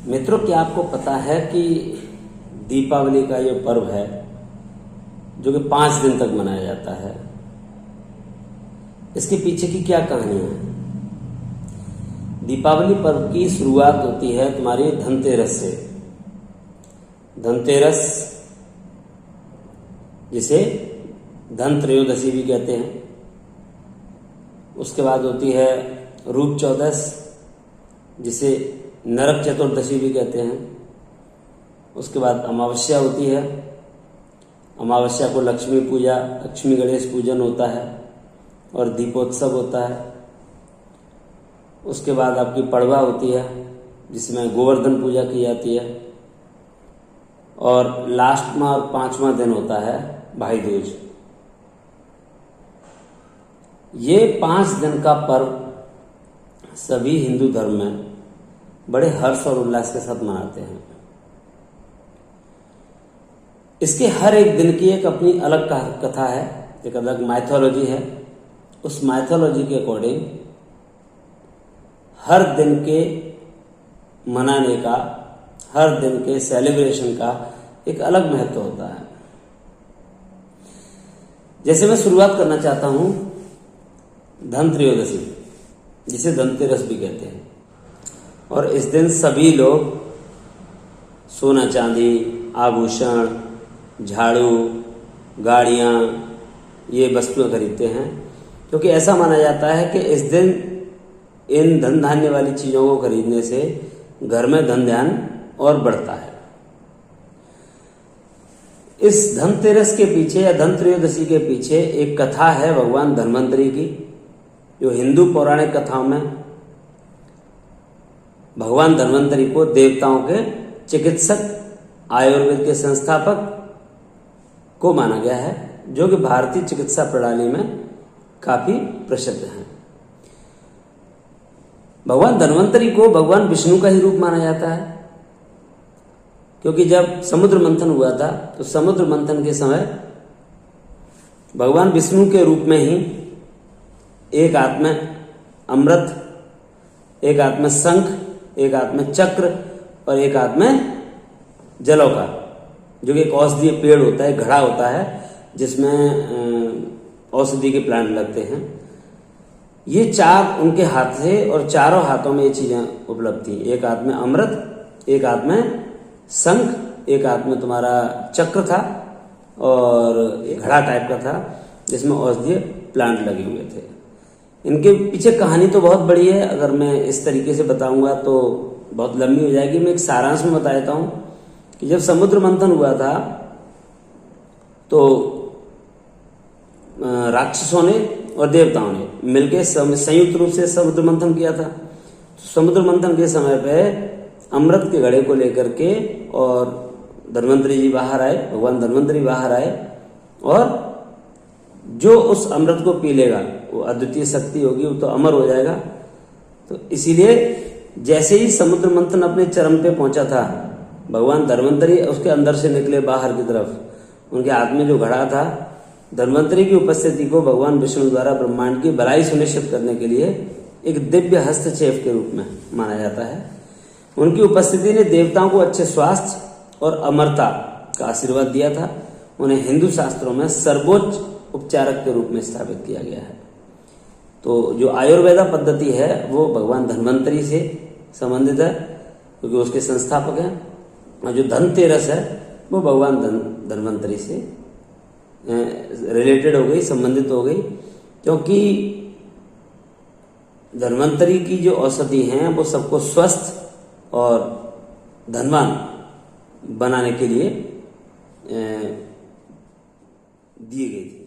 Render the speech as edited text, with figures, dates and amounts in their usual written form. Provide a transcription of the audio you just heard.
मित्रों, क्या आपको पता है कि दीपावली का ये पर्व है जो कि 5 दिन तक मनाया जाता है, इसके पीछे की क्या कहानी है? दीपावली पर्व की शुरुआत होती है तुम्हारी धनतेरस से। धनतेरस, जिसे धन त्रयोदशी भी कहते हैं। उसके बाद होती है रूप चौदस, जिसे नरक चतुर्दशी भी कहते हैं। उसके बाद अमावस्या होती है। अमावस्या को लक्ष्मी पूजा, लक्ष्मी गणेश पूजन होता है और दीपोत्सव होता है। उसके बाद आपकी पड़वा होती है, जिसमें गोवर्धन पूजा की जाती है। और लास्ट में और 5वां दिन होता है भाई दूज। ये 5 दिन का पर्व सभी हिंदू धर्म में बड़े हर्ष और उल्लास के साथ मनाते हैं। इसके हर एक दिन की एक अपनी अलग कथा है, एक अलग माइथोलॉजी है। उस माइथोलॉजी के अकॉर्डिंग हर दिन के मनाने का, हर दिन के सेलिब्रेशन का एक अलग महत्व होता है। जैसे मैं शुरुआत करना चाहता हूं धन त्रयोदशी, जिसे धनतेरस भी कहते हैं। और इस दिन सभी लोग सोना चांदी, आभूषण, झाड़ू, गाड़ियां, ये वस्तुएं खरीदते हैं, क्योंकि ऐसा माना जाता है कि इस दिन इन धन धान्य वाली चीजों को खरीदने से घर में धन ध्यान और बढ़ता है। इस धनतेरस के पीछे या धन त्रयोदशी के पीछे एक कथा है भगवान धन्वंतरी की, जो हिंदू पौराणिक कथाओं में भगवान धन्वंतरी को देवताओं के चिकित्सक, आयुर्वेद के संस्थापक को माना गया है, जो कि भारतीय चिकित्सा प्रणाली में काफी प्रसिद्ध है। भगवान धन्वंतरी को भगवान विष्णु का ही रूप माना जाता है, क्योंकि जब समुद्र मंथन हुआ था तो समुद्र मंथन के समय भगवान विष्णु के रूप में ही एक हाथ में अमृत, एक हाथ में शंख, एक हाथ में चक्र और एक हाथ में जलों का, जो कि एक औषधीय पेड़ होता है, घड़ा होता है, जिसमें औषधि के प्लांट लगते हैं। ये 4 उनके हाथ थे और चारों हाथों में ये चीजें उपलब्ध थी। एक हाथ में अमृत, एक हाथ में शंख, एक हाथ में तुम्हारा चक्र था और एक घड़ा टाइप का था, जिसमें औषधीय प्लांट लगे हुए थे। इनके पीछे कहानी तो बहुत बड़ी है, अगर मैं इस तरीके से बताऊंगा तो बहुत लंबी हो जाएगी। मैं एक सारांश में बता देता हूं कि जब समुद्र मंथन हुआ था तो राक्षसों ने और देवताओं ने मिलकर संयुक्त रूप से समुद्र मंथन किया था। समुद्र मंथन के समय पे अमृत के घड़े को लेकर के और धन्वंतरी जी बाहर आए, भगवान धन्वंतरी बाहर आए, और जो उस अमृत को पी लेगा वो अद्वितीय शक्ति होगी, वो तो अमर हो जाएगा। तो इसीलिए जैसे ही समुद्र मंथन अपने चरम पे पहुंचा था, भगवान धन्वंतरी उसके अंदर से निकले बाहर की तरफ। उनके हाथ में जो घड़ा था, धन्वंतरी की उपस्थिति को भगवान विष्णु द्वारा ब्रह्मांड की भलाई सुनिश्चित करने के लिए एक दिव्य हस्तक्षेप के रूप में माना जाता है। उनकी उपस्थिति ने देवताओं को अच्छे स्वास्थ्य और अमरता का आशीर्वाद दिया था। उन्हें हिंदू शास्त्रों में सर्वोच्च उपचारक के रूप में स्थापित किया गया है। तो जो आयुर्वेदा पद्धति है वो भगवान धन्वंतरी से संबंधित है, क्योंकि उसके संस्थापक हैं। और जो धनतेरस है वो भगवान धन्वंतरी से रिलेटेड हो गई, संबंधित हो गई, क्योंकि धन्वंतरी की जो औषधि हैं वो सबको स्वस्थ और धनवान बनाने के लिए दी गई थी।